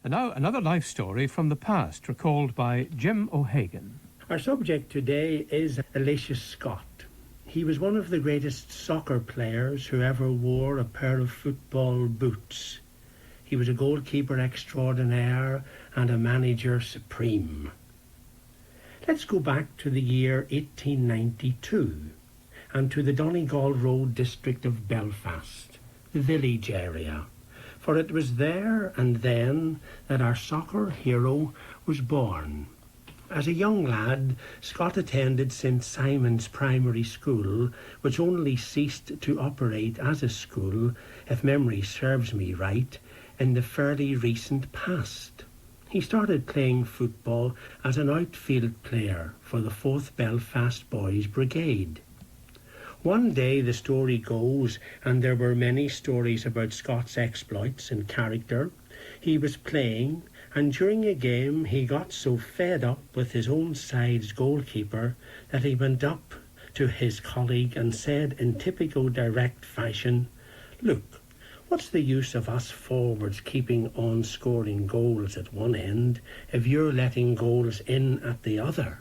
And now another life story from the past, recalled by Jim O'Hagan. Our subject today is Elisha Scott. He was one of the greatest soccer players who ever wore a pair of football boots. He was a goalkeeper extraordinaire and a manager supreme. Let's go back to the year 1892 and to the Donegal Road district of Belfast, the village area. For it was there and then that our soccer hero was born. As a young lad, Scott attended St Simon's Primary School, which only ceased to operate as a school, if memory serves me right, in the fairly recent past. He started playing football as an outfield player for the 4th Belfast Boys Brigade. One day, the story goes, and there were many stories about Scott's exploits and character, he was playing, and during a game he got so fed up with his own side's goalkeeper that he went up to his colleague and said in typical direct fashion, "Look, what's the use of us forwards keeping on scoring goals at one end if you're letting goals in at the other?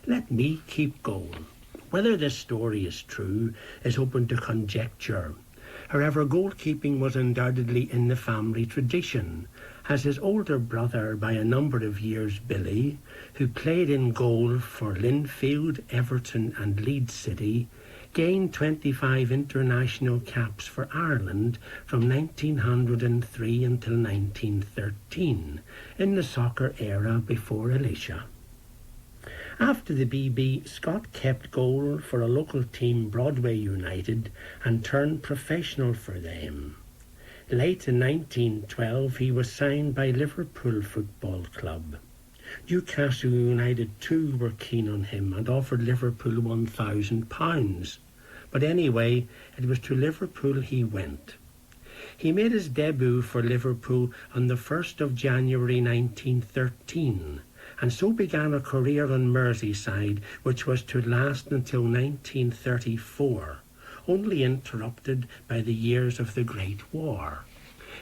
Let me keep goal." Whether this story is true is open to conjecture. However, goalkeeping was undoubtedly in the family tradition, as his older brother by a number of years, Billy, who played in goal for Linfield, Everton and Leeds City, gained 25 international caps for Ireland from 1903 until 1913, in the soccer era before Elisha. After the BB, Scott kept goal for a local team, Broadway United, and turned professional for them. Late in 1912, he was signed by Liverpool Football Club. Newcastle United too were keen on him and offered Liverpool £1,000. But anyway, it was to Liverpool he went. He made his debut for Liverpool on the 1st of January 1913, and so began a career on Merseyside which was to last until 1934, only interrupted by the years of the Great War.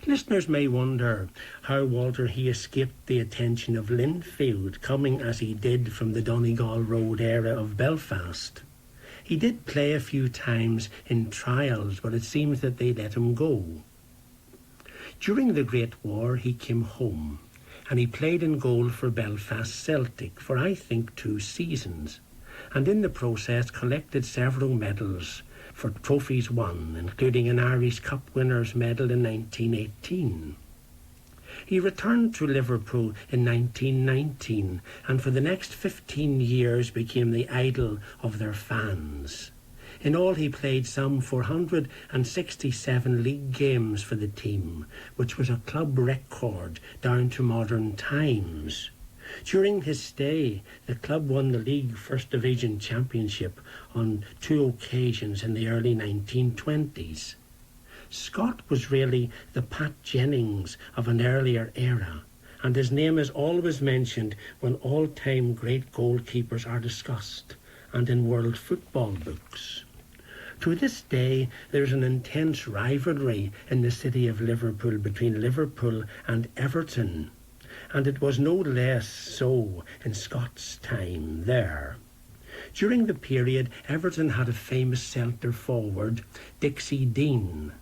Listeners may wonder how Walter he escaped the attention of Linfield, coming as he did from the Donegal Road era of Belfast. He did play a few times in trials, but it seems that they let him go. During the Great War he came home, and he played in goal for Belfast Celtic for I think 2 seasons, and in the process collected several medals for trophies won, including an Irish Cup winners' medal in 1918. He returned to Liverpool in 1919 and for the next 15 years became the idol of their fans. In all he played some 467 league games for the team, which was a club record down to modern times. During his stay, the club won the League First Division Championship on 2 occasions in the early 1920s. Scott was really the Pat Jennings of an earlier era, and his name is always mentioned when all-time great goalkeepers are discussed, and in world football books. To this day, there is an intense rivalry in the city of Liverpool between Liverpool and Everton, and it was no less so in Scott's time there. During the period, Everton had a famous centre forward, Dixie Dean,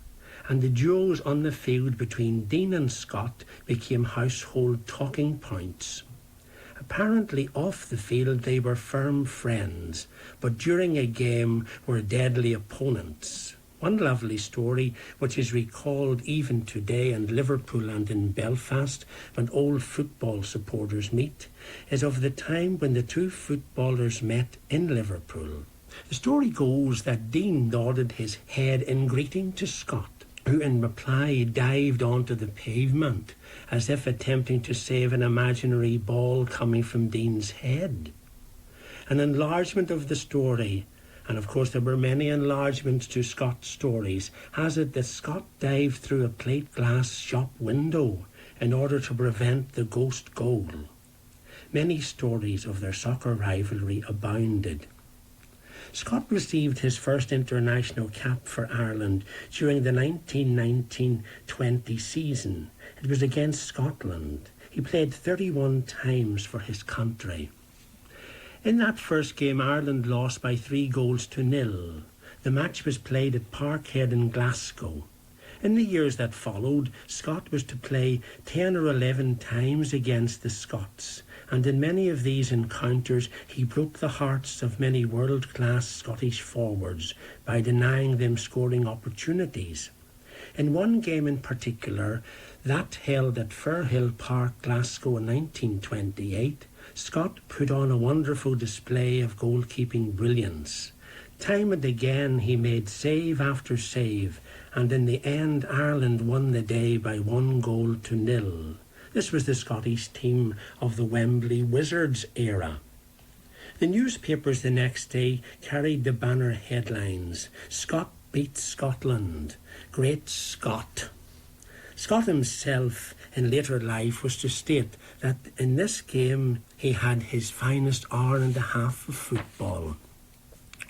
and the duos on the field between Dean and Scott became household talking points. Apparently off the field they were firm friends, but during a game were deadly opponents. One lovely story, which is recalled even today in Liverpool and in Belfast when old football supporters meet, is of the time when the 2 footballers met in Liverpool. The story goes that Dean nodded his head in greeting to Scott, who in reply dived onto the pavement as if attempting to save an imaginary ball coming from Dean's head. An enlargement of the story, and of course there were many enlargements to Scott's stories, has it that Scott dived through a plate glass shop window in order to prevent the ghost goal. Many stories of their soccer rivalry abounded. Scott received his first international cap for Ireland during the 1919-20 season. It It was against Scotland. He played 31 times for his country. In that first game, Ireland lost by 3-0. The match was played at Parkhead in Glasgow. In the years that followed, Scott was to play 10 or 11 times against the Scots, and in many of these encounters he broke the hearts of many world-class Scottish forwards by denying them scoring opportunities. In one game in particular, that held at Firhill Park, Glasgow in 1928, Scott put on a wonderful display of goalkeeping brilliance. Time and again he made save after save, and in the end Ireland won the day by 1-0. This was the Scottish team of the Wembley Wizards era. The newspapers the next day carried the banner headlines, "Scott beats Scotland, Great Scott." Scott himself in later life was to state that in this game he had his finest hour and a half of football.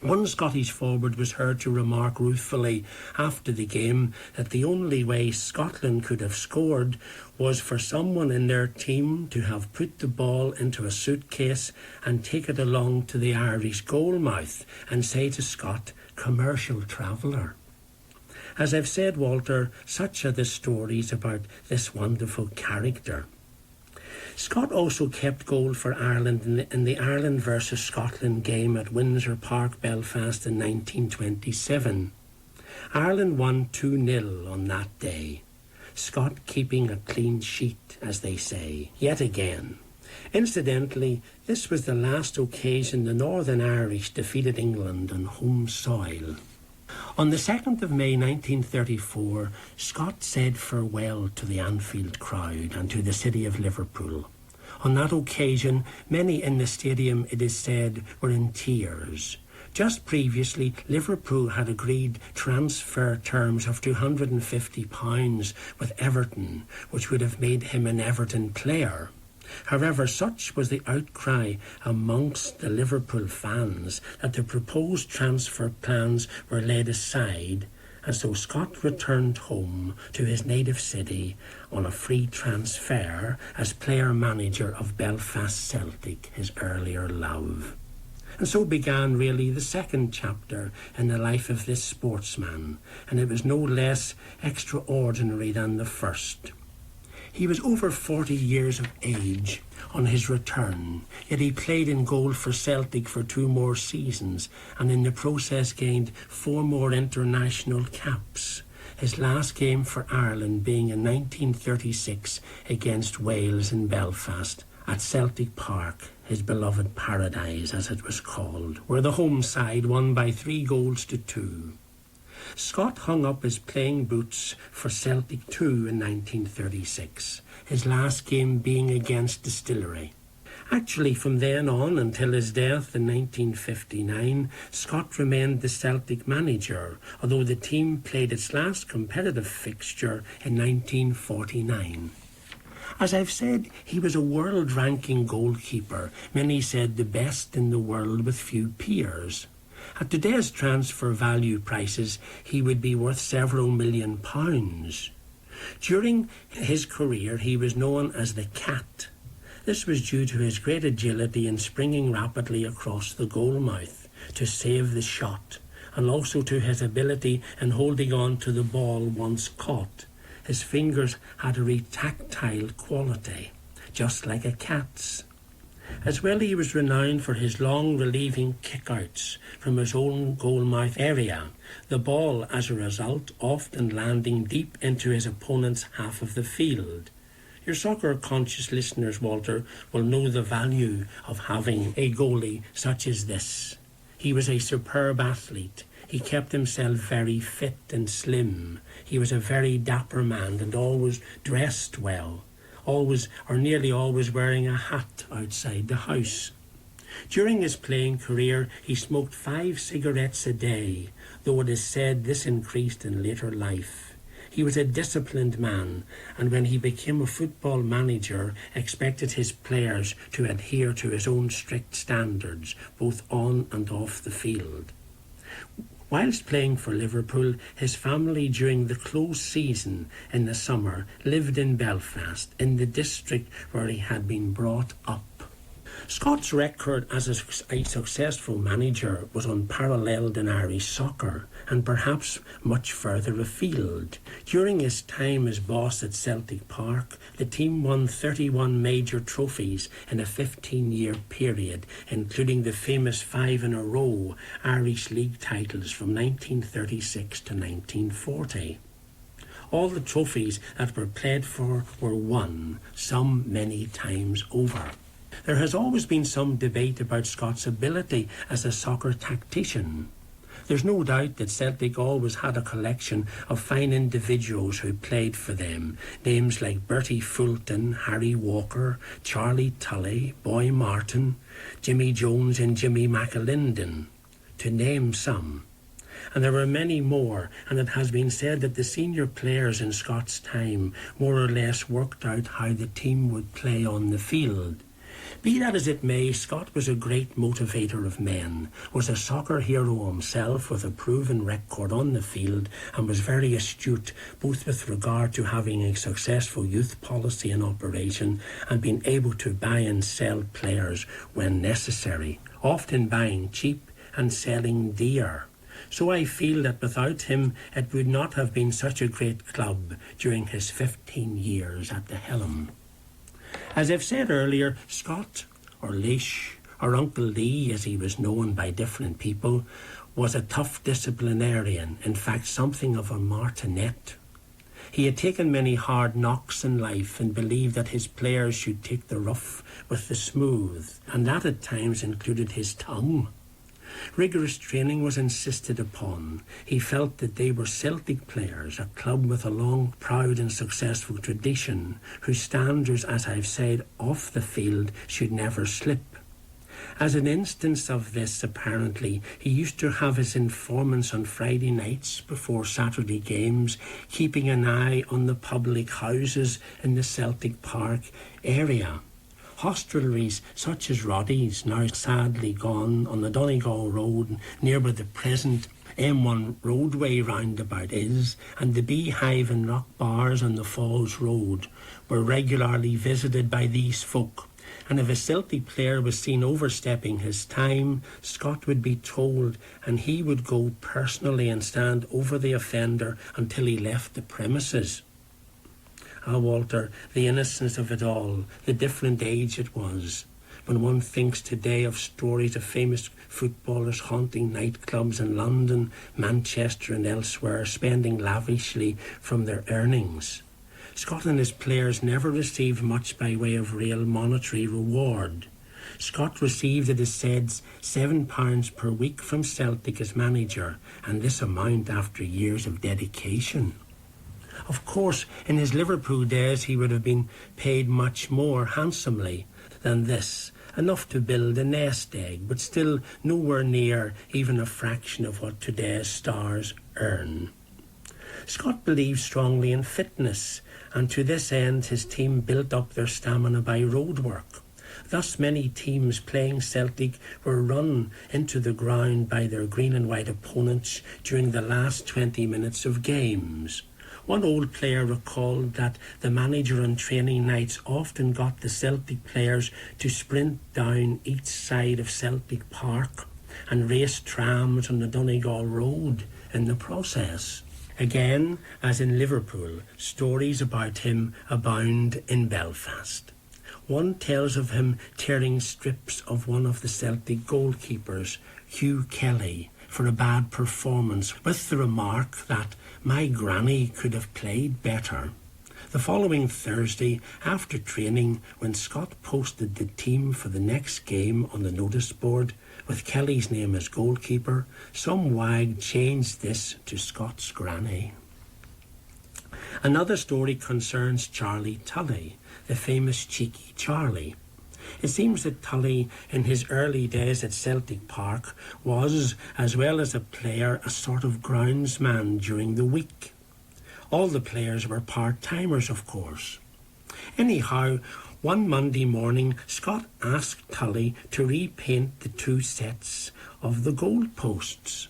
One Scottish forward was heard to remark ruefully after the game that the only way Scotland could have scored was for someone in their team to have put the ball into a suitcase and take it along to the Irish goalmouth and say to Scott, "Commercial traveller." As I've said, Walter, such are the stories about this wonderful character. Scott also kept goal for Ireland in the Ireland versus Scotland game at Windsor Park, Belfast in 1927. Ireland won 2-0 on that day. Scott keeping a clean sheet, as they say, yet again. Incidentally, this was the last occasion the Northern Irish defeated England on home soil. On the 2nd of May 1934, Scott said farewell to the Anfield crowd and to the city of Liverpool. On that occasion, many in the stadium, it is said, were in tears. Just previously, Liverpool had agreed transfer terms of £250 with Everton, which would have made him an Everton player. However, such was the outcry amongst the Liverpool fans that the proposed transfer plans were laid aside, and so Scott returned home to his native city on a free transfer as player-manager of Belfast Celtic, his earlier love. And so began really the second chapter in the life of this sportsman, and it was no less extraordinary than the first. He was over 40 years of age on his return, yet he played in goal for Celtic for 2 more seasons and in the process gained 4 more international caps, his last game for Ireland being in 1936 against Wales in Belfast at Celtic Park, his beloved paradise as it was called, where the home side won by 3-2. Scott hung up his playing boots for Celtic too in 1936, his last game being against Distillery. Actually, from then on until his death in 1959, Scott remained the Celtic manager, although the team played its last competitive fixture in 1949. As I've said, he was a world-ranking goalkeeper, many said the best in the world with few peers. At today's transfer value prices, he would be worth several £1 million. During his career, he was known as the Cat. This was due to his great agility in springing rapidly across the goalmouth to save the shot, and also to his ability in holding on to the ball once caught. His fingers had a tactile quality, just like a cat's. As well, he was renowned for his long relieving kickouts from his own goalmouth area, the ball, as a result, often landing deep into his opponent's half of the field. Your soccer-conscious listeners, Walter, will know the value of having a goalie such as this. He was a superb athlete. He kept himself very fit and slim. He was a very dapper man and always dressed well. Always or nearly always wearing a hat outside the house. During his playing career, he smoked 5 cigarettes a day, though it is said this increased in later life. He was a disciplined man, and when he became a football manager, expected his players to adhere to his own strict standards, both on and off the field. Whilst playing for Liverpool, his family during the close season in the summer lived in Belfast, in the district where he had been brought up. Scott's record as a successful manager was unparalleled in Irish soccer, and perhaps much further afield. During his time as boss at Celtic Park, the team won 31 major trophies in a 15-year period, including the famous 5-in-a-row Irish League titles from 1936 to 1940. All the trophies that were played for were won, some many times over. There has always been some debate about Scott's ability as a soccer tactician. There's no doubt that Celtic always had a collection of fine individuals who played for them, names like Bertie Fulton, Harry Walker, Charlie Tully, Boy Martin, Jimmy Jones and Jimmy McAlinden, to name some. And there were many more, and it has been said that the senior players in Scott's time more or less worked out how the team would play on the field. Be that as it may, Scott was a great motivator of men, was a soccer hero himself with a proven record on the field, and was very astute both with regard to having a successful youth policy in operation and being able to buy and sell players when necessary, often buying cheap and selling dear. So I feel that without him it would not have been such a great club during his 15 years at the helm. As I've said earlier, Scott, or Leish, or Uncle Lee as he was known by different people, was a tough disciplinarian, in fact something of a martinet. He had taken many hard knocks in life and believed that his players should take the rough with the smooth, and that at times included his tongue. Rigorous training was insisted upon. He felt that they were Celtic players, a club with a long, proud and successful tradition, whose standards, as I've said, off the field should never slip. As an instance of this, apparently, he used to have his informants on Friday nights before Saturday games, keeping an eye on the public houses in the Celtic Park area. Hostelries such as Roddy's, now sadly gone, on the Donegal Road near where the present M1 roadway roundabout is, and the Beehive and Rock Bars on the Falls Road were regularly visited by these folk, and if a Celtic player was seen overstepping his time, Scott would be told, and he would go personally and stand over the offender until he left the premises. Ah, Walter, the innocence of it all, the different age it was. When one thinks today of stories of famous footballers haunting nightclubs in London, Manchester and elsewhere, spending lavishly from their earnings. Scott and his players never received much by way of real monetary reward. Scott received, it is said, £7 per week from Celtic as manager, and this amount after years of dedication. Of course, in his Liverpool days he would have been paid much more handsomely than this, enough to build a nest egg, but still nowhere near even a fraction of what today's stars earn. Scott believed strongly in fitness, and to this end his team built up their stamina by road work. Thus many teams playing Celtic were run into the ground by their green and white opponents during the last 20 minutes of games. One old player recalled that the manager on training nights often got the Celtic players to sprint down each side of Celtic Park and race trams on the Donegal Road in the process. Again, as in Liverpool, stories about him abound in Belfast. One tells of him tearing strips of one of the Celtic goalkeepers, Hugh Kelly, for a bad performance, with the remark that my granny could have played better. The following Thursday, after training, when Scott posted the team for the next game on the notice board, with Kelly's name as goalkeeper, some wag changed this to Scott's granny. Another story concerns Charlie Tully, the famous cheeky Charlie. It seems that Tully, in his early days at Celtic Park, was, as well as a player, a sort of groundsman during the week. All the players were part-timers, of course. Anyhow, one Monday morning, Scott asked Tully to repaint the two sets of the goal posts.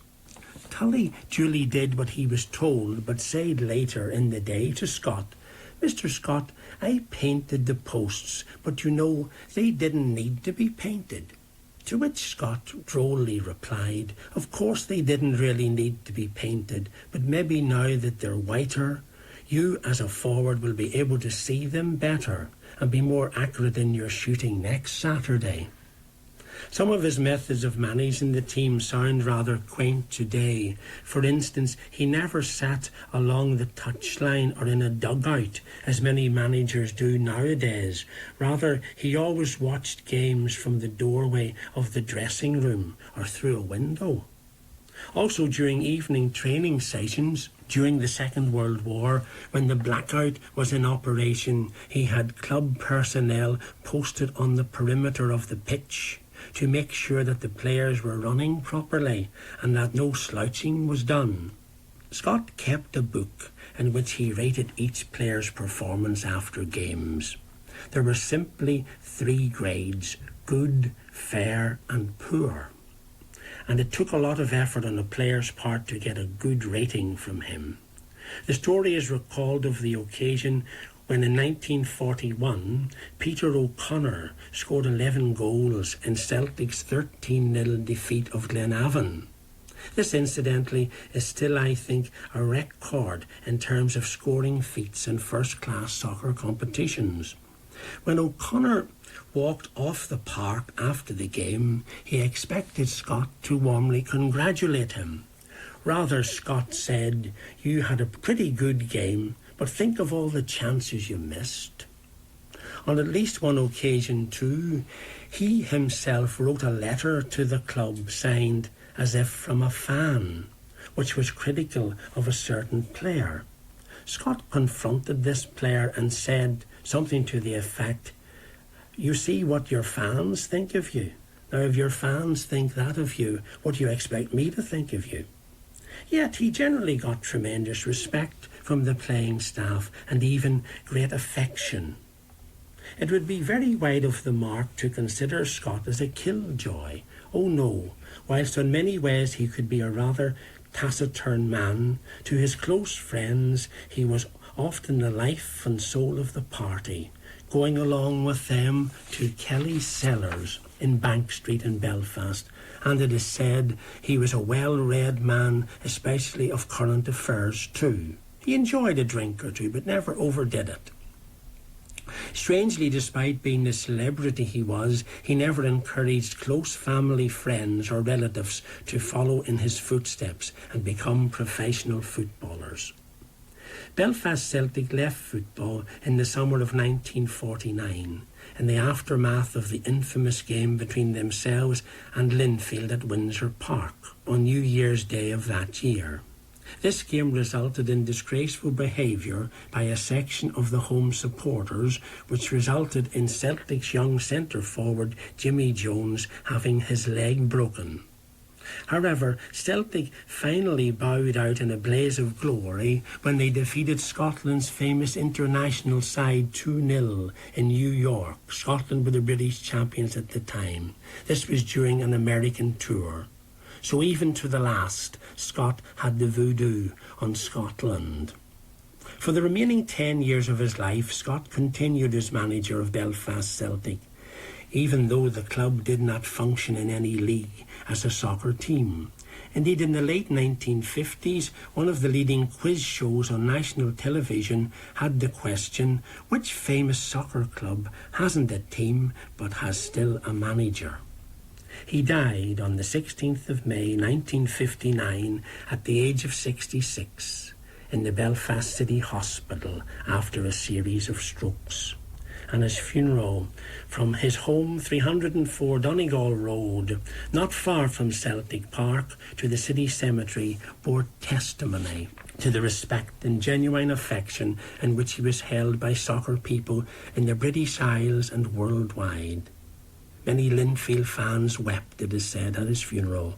Tully duly did what he was told, but said later in the day to Scott, "Mr. Scott, I painted the posts, but you know, they didn't need to be painted." To which Scott drolly replied, "Of course they didn't really need to be painted, but maybe now that they're whiter, you as a forward will be able to see them better and be more accurate in your shooting next Saturday." Some of his methods of managing the team sound rather quaint today. For instance, he never sat along the touchline or in a dugout, as many managers do nowadays. Rather, he always watched games from the doorway of the dressing room or through a window. Also, during evening training sessions, during the Second World War, when the blackout was in operation, he had club personnel posted on the perimeter of the pitch to make sure that the players were running properly and that no slouching was done. Scott kept a book in which he rated each player's performance after games. There were simply 3 grades: good, fair and poor. And it took a lot of effort on a player's part to get a good rating from him. The story is recalled of the occasion when in 1941 Peter O'Connor scored 11 goals in Celtic's 13-0 defeat of Glenavon. This, incidentally, is still, I think, a record in terms of scoring feats in first-class soccer competitions. When O'Connor walked off the park after the game, he expected Scott to warmly congratulate him. Rather, Scott said, "You had a pretty good game, but think of all the chances you missed." On at least one occasion, too, he himself wrote a letter to the club signed as if from a fan, which was critical of a certain player. Scott confronted this player and said something to the effect, "You see what your fans think of you. Now, if your fans think that of you, what do you expect me to think of you?" Yet he generally got tremendous respect from the playing staff and even great affection. It would be very wide of the mark to consider Scott as a killjoy. Oh no, whilst in many ways he could be a rather taciturn man, to his close friends he was often the life and soul of the party, going along with them to Kelly's Cellars in Bank Street in Belfast, and it is said he was a well-read man, especially of current affairs too. He enjoyed a drink or two, but never overdid it. Strangely, despite being the celebrity he was, he never encouraged close family friends or relatives to follow in his footsteps and become professional footballers. Belfast Celtic left football in the summer of 1949, in the aftermath of the infamous game between themselves and Linfield at Windsor Park on New Year's Day of that year. This game resulted in disgraceful behaviour by a section of the home supporters, which resulted in Celtic's young centre-forward Jimmy Jones having his leg broken. However, Celtic finally bowed out in a blaze of glory when they defeated Scotland's famous international side 2-0 in New York. Scotland were the British champions at the time. This was during an American tour. So even to the last, Scott had the voodoo on Scotland. For the remaining 10 years of his life, Scott continued as manager of Belfast Celtic, even though the club did not function in any league as a soccer team. Indeed, in the late 1950s, one of the leading quiz shows on national television had the question, which famous soccer club hasn't a team but has still a manager? He died on the 16th of May 1959 at the age of 66 in the Belfast City Hospital after a series of strokes. And his funeral from his home 304 Donegal Road, not far from Celtic Park, to the city cemetery bore testimony to the respect and genuine affection in which he was held by soccer people in the British Isles and worldwide. Many Linfield fans wept, it is said, at his funeral.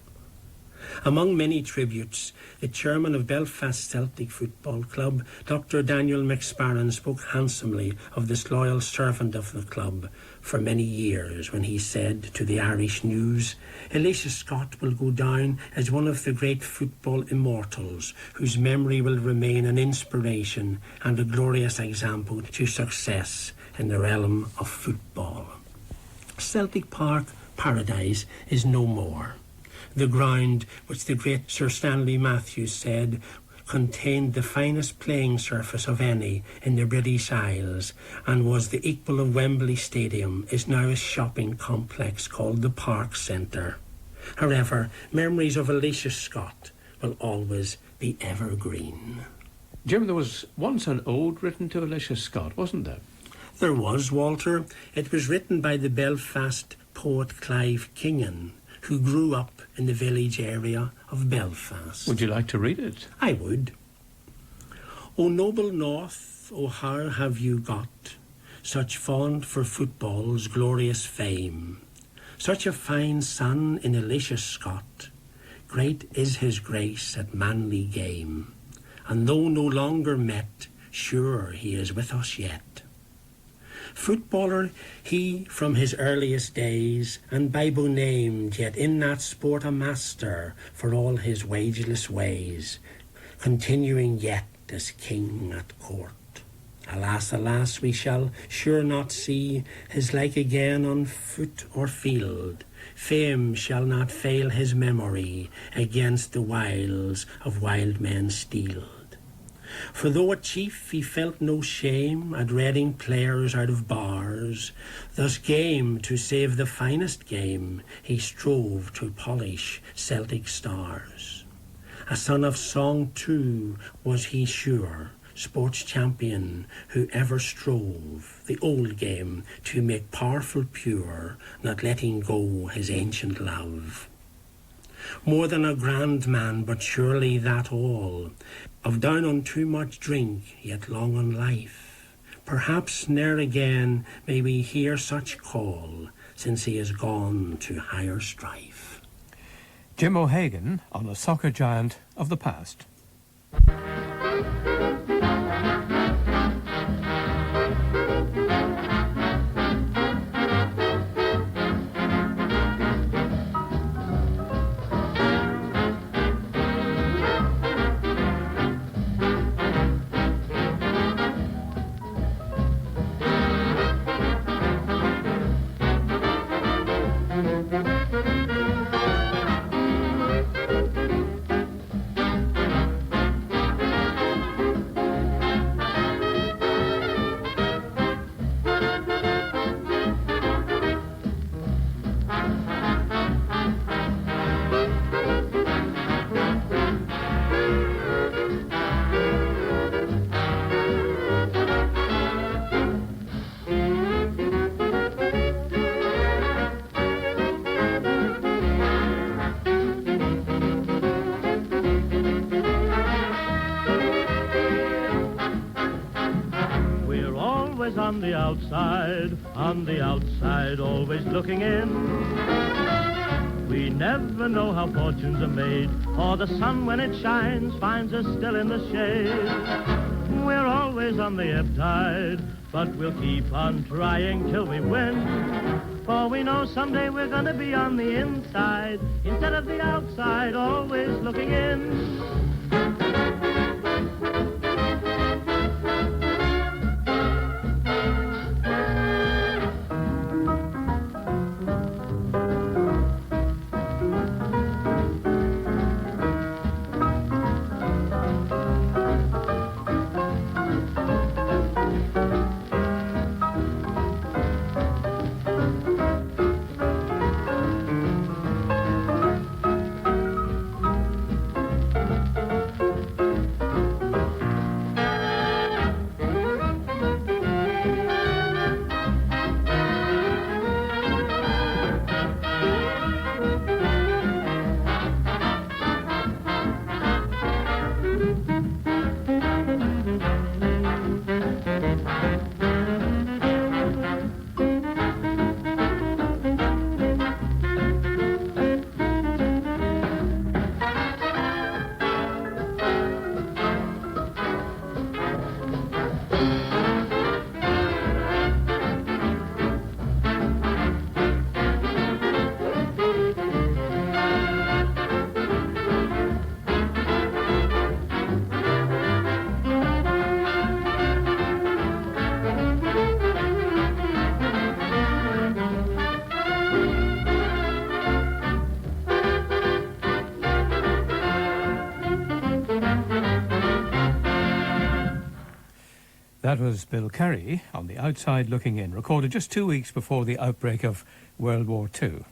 Among many tributes, the chairman of Belfast Celtic Football Club, Dr. Daniel McSparran, spoke handsomely of this loyal servant of the club for many years when he said to the Irish News, "Elisha Scott will go down as one of the great football immortals whose memory will remain an inspiration and a glorious example to success in the realm of football." Celtic Park Paradise is no more. The ground, which the great Sir Stanley Matthews said contained the finest playing surface of any in the British Isles and was the equal of Wembley Stadium, is now a shopping complex called the Park Centre. However, memories of Elisha Scott will always be evergreen. Jim, there was once an ode written to Elisha Scott, wasn't there? There was, Walter. It was written by the Belfast poet Clive Kingan, who grew up in the village area of Belfast. Would you like to read it? I would. O noble North, O how have you got such fond for football's glorious fame, such a fine son in Elisha Scott, great is his grace at manly game, and though no longer met, sure he is with us yet. Footballer he from his earliest days, and Bible named, yet in that sport a master for all his wageless ways, continuing yet as king at court. Alas, alas, we shall sure not see his like again on foot or field. Fame shall not fail his memory against the wiles of wild men steeled. For though a chief he felt no shame at reading players out of bars, thus game to save the finest game he strove to polish Celtic stars. A son of song too was he sure, sports champion who ever strove the old game to make powerful pure, not letting go his ancient love. More than a grand man, but surely that all, of down on too much drink, yet long on life. Perhaps ne'er again may we hear such call, since he is gone to higher strife. Jim O'Hagan on a soccer giant of the past. On the outside, always looking in. We never know how fortunes are made, or the sun when it shines finds us still in the shade. We're always on the ebb tide, but we'll keep on trying till we win. For we know someday we're gonna be on the inside, instead of the outside, always looking in. That was Bill Curry on The Outside Looking In, recorded just 2 weeks before the outbreak of World War II.